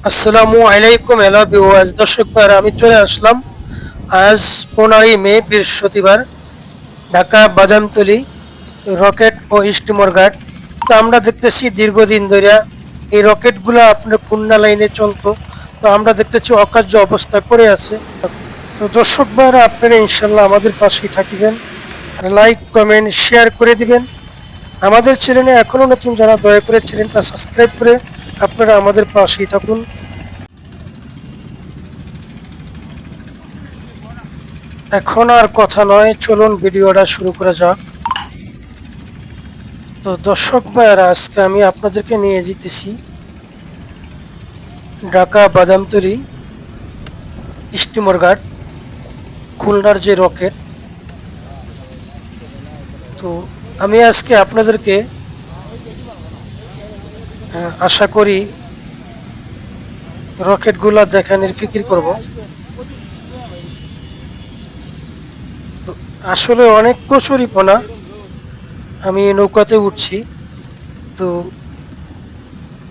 আসসালামু আলাইকুম hello viewers, দর্শক ভাইরা আমি চলে আসলাম আজ 15 মে বৃহস্পতিবার ঢাকা বাদামতলী রকেট ও স্টিমার ঘাট। তো আমরা দেখতেছি দীর্ঘদিন ধরে এই রকেটগুলো আপনার খুলনা লাইনে চলতো। তো আমরা দেখতেছি অকার্য অবস্থায় পড়ে আছে। তো দর্শক ভাইরা আপনারা ইনশাল্লাহ আমাদের পাশেই থাকিবেন, লাইক কমেন্ট শেয়ার করে দিবেন। আমাদের চ্যানেলে এখনো নতুন যারা দয়া করে চ্যানেলটা সাবস্ক্রাইব করে আপনারা আমাদের পাশেই থাকুন। এখন আর কথা নয়, চলুন ভিডিওটা শুরু করা যাক। তো দর্শক ভাইয়ারা, আজকে আমি আপনাদেরকে নিয়ে যেতেছি ঢাকা বাদামতলী স্টিমার ঘাট, খুলনার যে রকেট। তো আমি আজকে আপনাদেরকে আশা করি রকেটগুলো দেখানোর ফিকির করব। তো আসলে অনেক কচুরিপনা, আমি নৌকাতে উঠছি। তো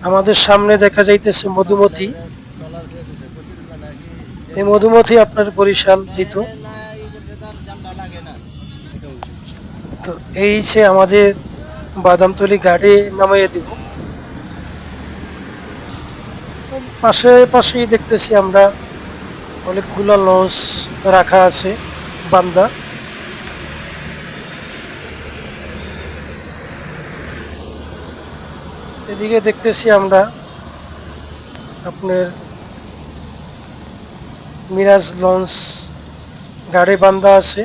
আমাদের সামনে দেখা যাইতেছে মধুমতি। এই মধুমতি আপনার বরিশাল যেত। তো এই যে আমাদের বাদামতলী ঘাটে নামাইয়ে দিব। পাশে পাশেই দেখতেছি আমরা অনেকগুলো লঞ্চ রাখা আছে বান্দা। এদিকে দেখতেছি আমরা আপনার মিরাজ লঞ্চ গাড়ি বান্দা আছে,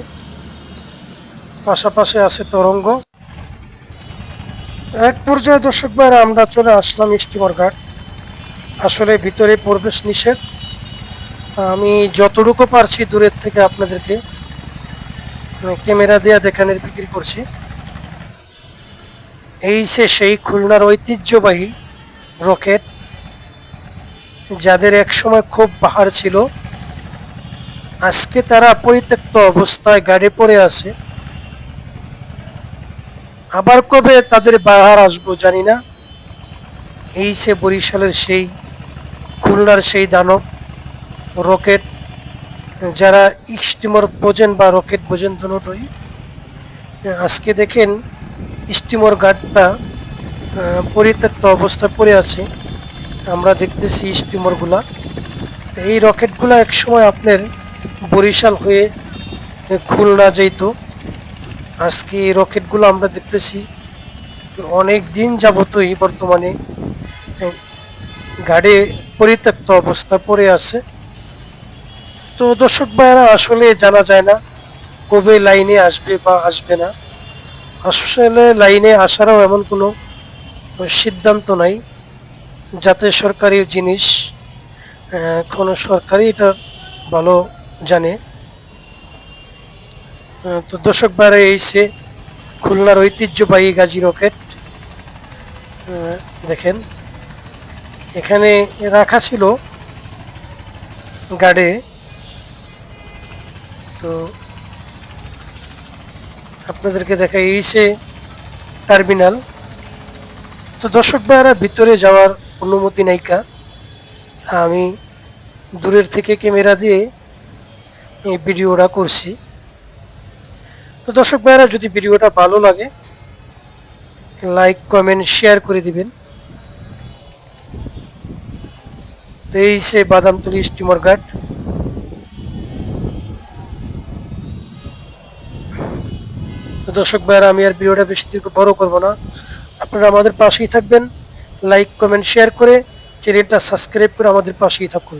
পাশাপাশি আছে তরঙ্গ। এক পর্যায়ে দর্শক ভাইরা আমরা চলে আসলাম স্টিমার ঘাট। আসলে ভিতরে প্রবেশ নিষেধ। আমি যতটুকু পারছি দূরের থেকে আপনাদেরকে ক্যামেরা দিয়ে দেখানোর ফিকির করছি। এই সে সেই খুলনার ঐতিহ্যবাহী রকেট, যাদের একসময় খুব বাহার ছিল, আজকে তারা পরিত্যক্ত অবস্থায় গাড়ি পড়ে আছে। আবার কবে তাদের বাহার আসবো জানি না। এই সে বরিশালের সেই খুলনার সেই দানব রকেট, যারা স্টিমার বোঝেন বা রকেট বোঝেন দুটোই। আজকে দেখেন স্টিমার ঘাটটা পরিত্যক্ত অবস্থায় পড়ে আছে। আমরা দেখতেছি স্টিমারগুলা। এই রকেটগুলা একসময় আপনার বরিশাল হয়ে খুলনা যেত। আজকে এই রকেটগুলো আমরা দেখতেছি অনেক দিন যাবতই বর্তমানে ঘাটে পরিত্যক্ত অবস্থা পড়ে আছে। তো দর্শক ভাইয়েরা, আসলে জানা যায় না কবে লাইনে আসবে বা আসবে না। আসলে লাইনে আসারও এমন কোনো সিদ্ধান্ত নাই, যাতে সরকারি জিনিস কোনো সরকারই এটা ভালো জানে। তো দর্শক ভাইয়েরা, এই সে খুলনার ঐতিহ্যবাহী গাজী রকেট। দেখেন এখানে রাখা ছিল গাড়ে। তো আপনাদেরকে দেখা, এই সে টার্মিনাল। তো দর্শক ভাইয়েরা, ভিতরে যাওয়ার অনুমতি নাইকা, আমি দূরের থেকে ক্যামেরা দিয়ে এই ভিডিওটা করছি। তো দর্শক ভাইয়েরা, যদি ভিডিওটা ভালো লাগে লাইক কমেন্ট শেয়ার করে দিবেন। তো এই সে বাদামতলী স্টিমার ঘাট। তো দর্শক ভাইয়েরা, আমি আর ভিডিওটা বেশি দীর্ঘ বড় করবো না, আপনারা আমাদের পাশেই থাকবেন, লাইক কমেন্ট শেয়ার করে চ্যানেলটা সাবস্ক্রাইব করে আমাদের পাশেই থাকুন।